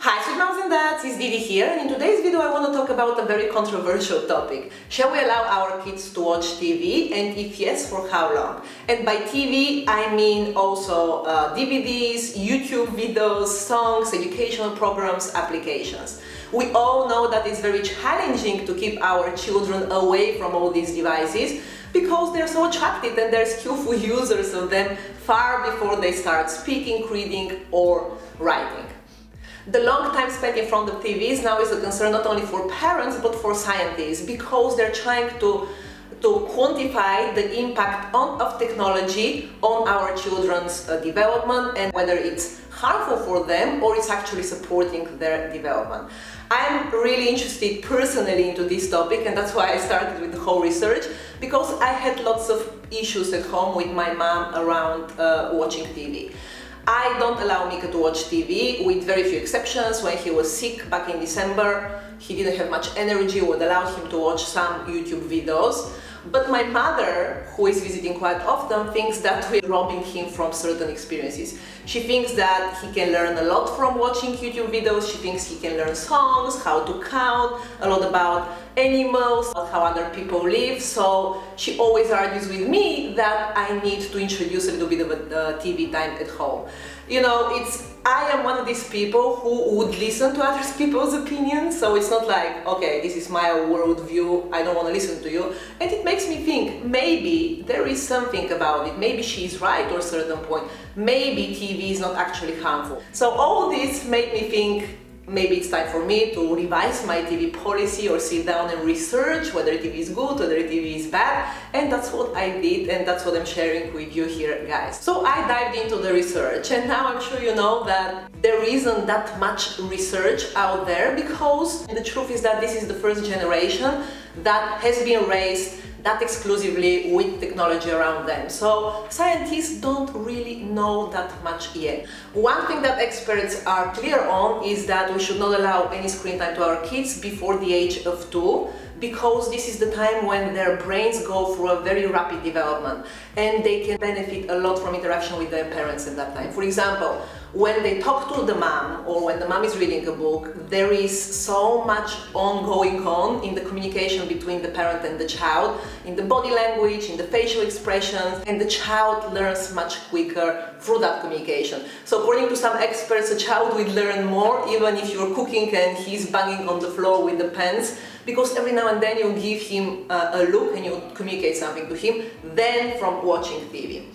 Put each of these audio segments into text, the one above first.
Hi sweet moms and dads, it's Didi here, and in today's video I want to talk about a very controversial topic. Shall we allow our kids to watch TV, and if yes, for how long? And by TV I mean also DVDs, YouTube videos, songs, educational programs, applications. We all know that it's very challenging to keep our children away from all these devices because they're so attractive and they're skillful users of them far before they start speaking, reading or writing. The long time spent in front of TVs now is a concern not only for parents but for scientists, because they're trying to quantify the impact of technology on our children's development and whether it's harmful for them or it's actually supporting their development. I'm really interested personally into this topic, and that's why I started with the whole research, because I had lots of issues at home with my mom around watching TV. I don't allow Mika to watch TV, with very few exceptions. When he was sick back in December, he didn't have much energy, would allow him to watch some YouTube videos. But my mother, who is visiting quite often, thinks that we're robbing him from certain experiences. She thinks that he can learn a lot from watching YouTube videos. She thinks he can learn songs, how to count, a lot about animals, how other people live. So she always argues with me that I need to introduce a little bit of a TV time at home. You know, I am one of these people who would listen to other people's opinions, so it's not like, okay, this is my worldview, I don't want to listen to you. And it makes me think, maybe there is something about it, maybe she's right to a certain point, maybe TV is not actually harmful. So all this made me think, maybe it's time for me to revise my TV policy or sit down and research whether TV is good, whether TV is bad, and that's what I did, and that's what I'm sharing with you here, guys. So I dived into the research, and now I'm sure you know that there isn't that much research out there, because the truth is that this is the first generation that has been raised that exclusively with technology around them. So scientists don't really know that much yet. One thing that experts are clear on is that we should not allow any screen time to our kids before the age of 2, because this is the time when their brains go through a very rapid development and they can benefit a lot from interaction with their parents at that time. For example, when they talk to the mom or when the mom is reading a book, there is so much going on in the communication between the parent and the child, in the body language, in the facial expressions, and the child learns much quicker through that communication. So according to some experts, a child will learn more even if you're cooking and he's banging on the floor with the pens, because every now and then you give him a look and you communicate something to him, than from watching TV.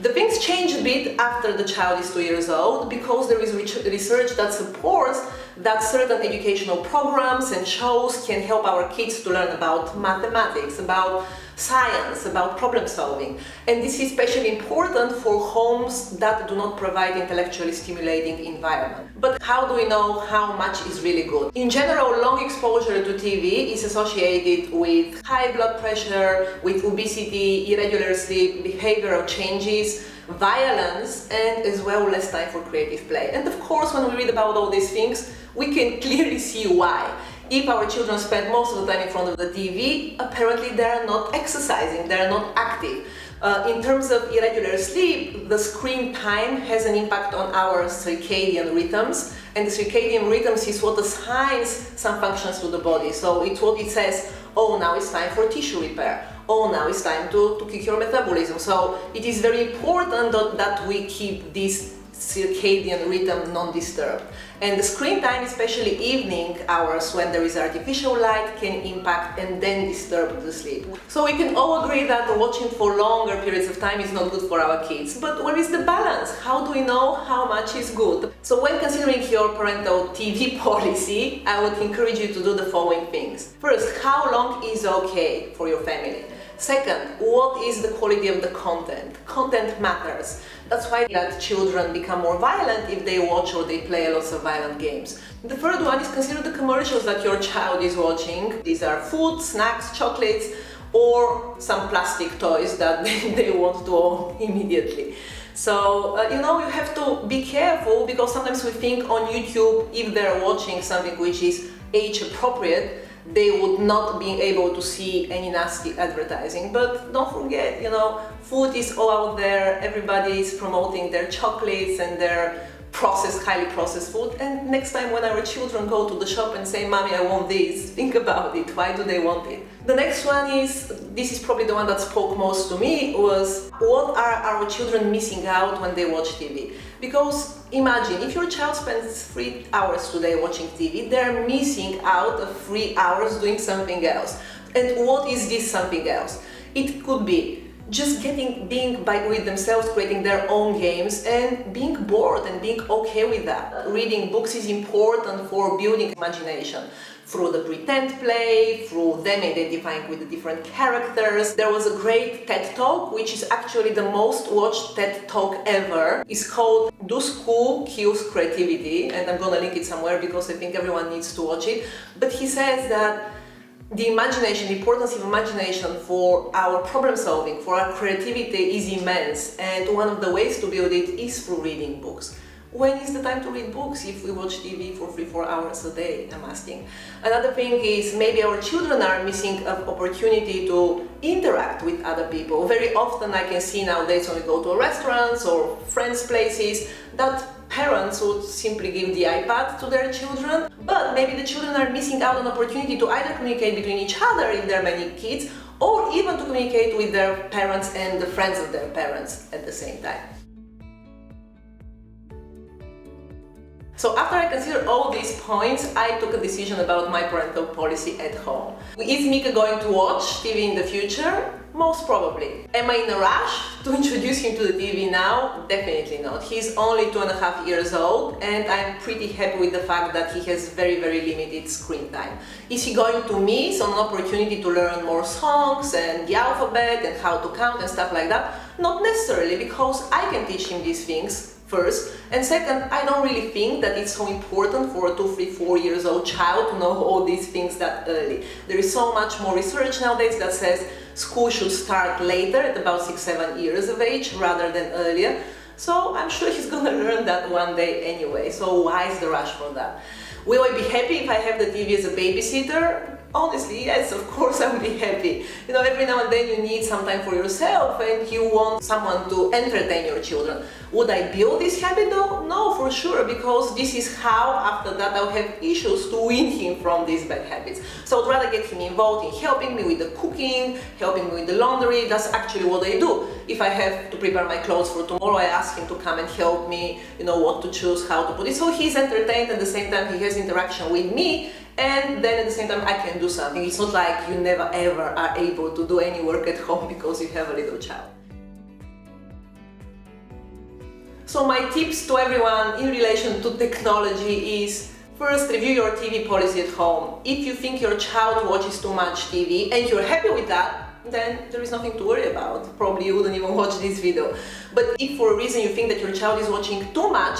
The things change a bit after the child is 2 years old, because there is research that supports that certain educational programs and shows can help our kids to learn about mathematics, about science, about problem solving. And this is especially important for homes that do not provide intellectually stimulating environment. But how do we know how much is really good? In general, long exposure to TV is associated with high blood pressure, with obesity, irregular sleep, behavioral changes, violence, and as well less time for creative play. And of course, when we read about all these things, we can clearly see why. If our children spend most of the time in front of the TV, apparently they are not exercising, they are not active. In terms of irregular sleep, the screen time has an impact on our circadian rhythms, and the circadian rhythms is what assigns some functions to the body. So it's what it says, oh, now it's time for tissue repair. Oh, now it's time to kick your metabolism. So it is very important that we keep this circadian rhythm non-disturbed. And the screen time, especially evening hours when there is artificial light, can impact and then disturb the sleep. So we can all agree that watching for longer periods of time is not good for our kids. But where is the balance? How do we know how much is good? So when considering your parental TV policy, I would encourage you to do the following things. First, how long is okay for your family? Second, what is the quality of the content? Content matters. That's why that children become more violent if they watch or they play lots of violent games. The third one is consider the commercials that your child is watching. These are food, snacks, chocolates, or some plastic toys that they want to own immediately. So, you have to be careful, because sometimes we think on YouTube, if they're watching something which is age appropriate, they would not be able to see any nasty advertising. But don't forget, food is all out there, everybody is promoting their chocolates and their highly processed food. And next time when our children go to the shop and say, "Mommy, I want this," think about it. Why do they want it? The next one is, this is probably the one that spoke most to me, was what are our children missing out when they watch TV? Because imagine, if your child spends 3 hours today watching TV, they're missing out of 3 hours doing something else. And what is this something else? It could be just being with themselves, creating their own games and being bored and being okay with that. Reading books is important for building imagination through the pretend play, through them identifying with the different characters. There was a great TED Talk, which is actually the most watched TED Talk ever. It's called "Do School Kills Creativity?" and I'm gonna link it somewhere because I think everyone needs to watch it. But he says that the importance of imagination for our problem solving, for our creativity is immense, and one of the ways to build it is through reading books. When is the time to read books if we watch TV for 3-4 hours a day, I'm asking. Another thing is maybe our children are missing an opportunity to interact with other people. Very often I can see nowadays when we go to restaurants or friends' places that parents would simply give the iPad to their children, but maybe the children are missing out on an opportunity to either communicate between each other if there are many kids, or even to communicate with their parents and the friends of their parents at the same time. So after I considered all these points, I took a decision about my parental policy at home. Is Mika going to watch TV in the future? Most probably. Am I in a rush to introduce him to the TV now? Definitely not. He's only 2.5 years old and I'm pretty happy with the fact that he has very, very limited screen time. Is he going to miss an opportunity to learn more songs and the alphabet and how to count and stuff like that? Not necessarily, because I can teach him these things first, and second, I don't really think that it's so important for a 2, 3, 4 years old child to know all these things that early. There is so much more research nowadays that says school should start later, at about 6, 7 years of age rather than earlier. So I'm sure he's gonna learn that one day anyway, so why is the rush for that? Will I be happy if I have the TV as a babysitter? Honestly, yes, of course I will be happy. You know, every now and then you need some time for yourself and you want someone to entertain your children. Would I build this habit though? No, for sure, because this is how, after that, I'll have issues to wean him from these bad habits. So I'd rather get him involved in helping me with the cooking, helping me with the laundry. That's actually what I do. If I have to prepare my clothes for tomorrow, I ask him to come and help me, you know, what to choose, how to put it. So he's entertained, at the same time he has interaction with me, and then at the same time I can do something. It's not like you never ever are able to do any work at home because you have a little child. So my tips to everyone in relation to technology is, first, review your TV policy at home. If you think your child watches too much TV and you're happy with that, then there is nothing to worry about. Probably you wouldn't even watch this video. But if for a reason you think that your child is watching too much,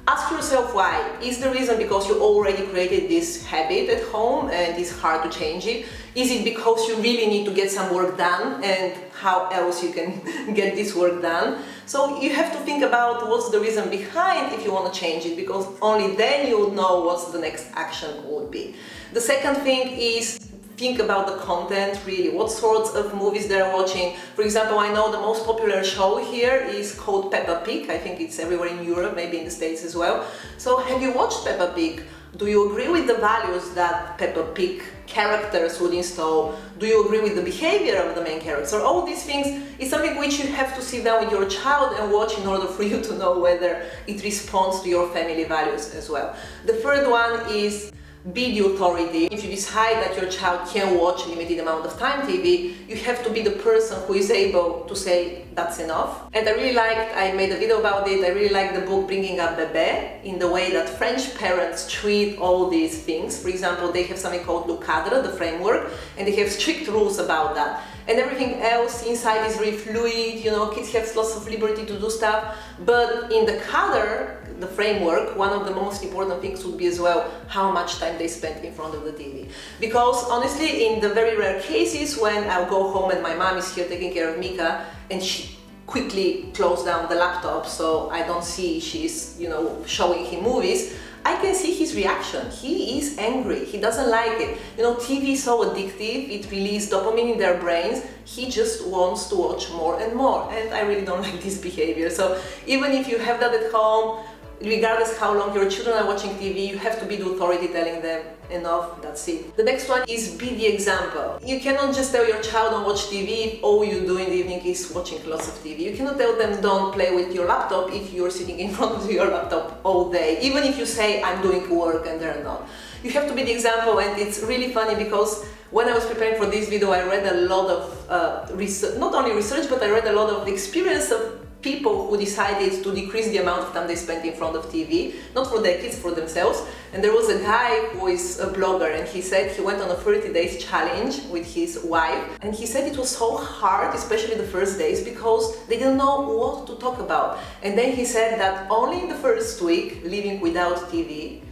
ask yourself why. Is the reason because you already created this habit at home and it's hard to change it? Is it because you really need to get some work done, and how else you can get this work done? So you have to think about what's the reason behind if you want to change it, because only then you would know what's the next action would be. The second thing is, think about the content, really, what sorts of movies they're watching. For example, I know the most popular show here is called Peppa Pig. I think it's everywhere in Europe, maybe in the States as well. So have you watched Peppa Pig? Do you agree with the values that Peppa Pig characters would install? Do you agree with the behavior of the main character? All these things is something which you have to sit down with your child and watch in order for you to know whether it responds to your family values as well. The third one is, be the authority. If you decide that your child can watch a limited amount of time TV, you have to be the person who is able to say that's enough. And I made a video about it, I really like the book Bringing Up Bébé, in the way that French parents treat all these things. For example, they have something called le cadre, the framework, and they have strict rules about that. And everything else inside is very fluid, you know, kids have lots of liberty to do stuff, but in the cadre, the framework, one of the most important things would be as well how much time they spend in front of the TV. Because honestly, in the very rare cases when I'll go home and my mom is here taking care of Mika and she quickly closed down the laptop so I don't see she's, you know, showing him movies, I can see his reaction. He is angry, he doesn't like it. You know, TV is so addictive, it releases dopamine in their brains, he just wants to watch more and more, and I really don't like this behavior. So even if you have that at home, regardless how long your children are watching TV, you have to be the authority telling them enough, that's it. The next one is be the example. You cannot just tell your child don't watch TV if all you do in the evening is watching lots of TV. You cannot tell them don't play with your laptop if you're sitting in front of your laptop all day, even if you say I'm doing work and they're not. You have to be the example, and it's really funny because when I was preparing for this video, I read a lot of research, not only research, but I read a lot of experience of people who decided to decrease the amount of time they spent in front of TV, not for their kids, for themselves. And there was a guy who is a blogger, and he said he went on a 30 days challenge with his wife, and he said it was so hard, especially the first days, because they didn't know what to talk about. And then he said that only in the first week, living without TV,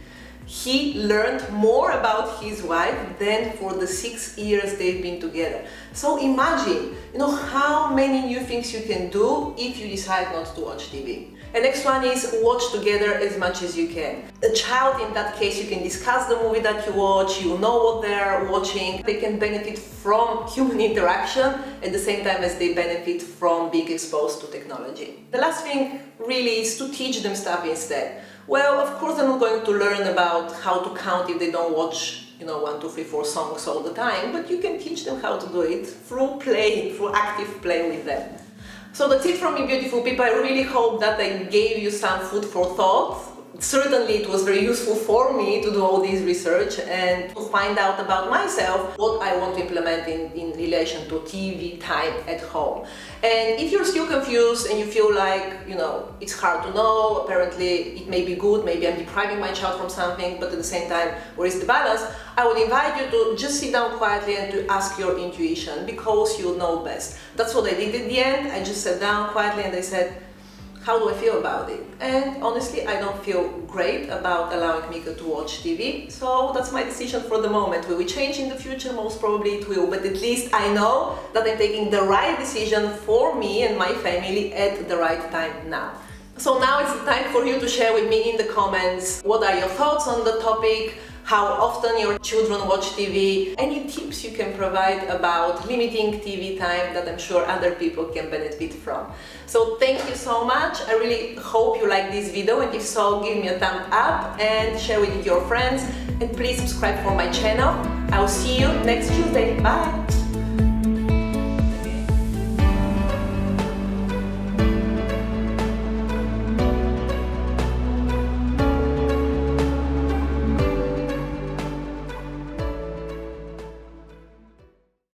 he learned more about his wife than for the 6 years they've been together. So imagine, how many new things you can do if you decide not to watch TV. And next one is watch together as much as you can. A child, in that case, you can discuss the movie that you watch, you know what they're watching. They can benefit from human interaction at the same time as they benefit from being exposed to technology. The last thing really is to teach them stuff instead. Well, of course, they're not going to learn about how to count if they don't watch 1, 2, 3, 4 songs all the time, but you can teach them how to do it through play, through active play with them. So that's it from me, beautiful people. I really hope that I gave you some food for thought. Certainly it was very useful for me to do all this research and to find out about myself what I want to implement in relation to TV time at home. And if you're still confused and you feel like, it's hard to know, apparently it may be good, maybe I'm depriving my child from something, but at the same time, where is the balance? I would invite you to just sit down quietly and to ask your intuition, because you know best. That's what I did at the end. I just sat down quietly and I said, how do I feel about it? And honestly, I don't feel great about allowing Mika to watch TV, so that's my decision for the moment. Will it change in the future? Most probably it will, but at least I know that I'm taking the right decision for me and my family at the right time now. So now it's the time for you to share with me in the comments what are your thoughts on the topic, how often your children watch TV, any tips you can provide about limiting TV time that I'm sure other people can benefit from. So thank you so much. I really hope you like this video, and if so, give me a thumb up and share with your friends, and please subscribe for my channel. I'll see you next Tuesday. Bye!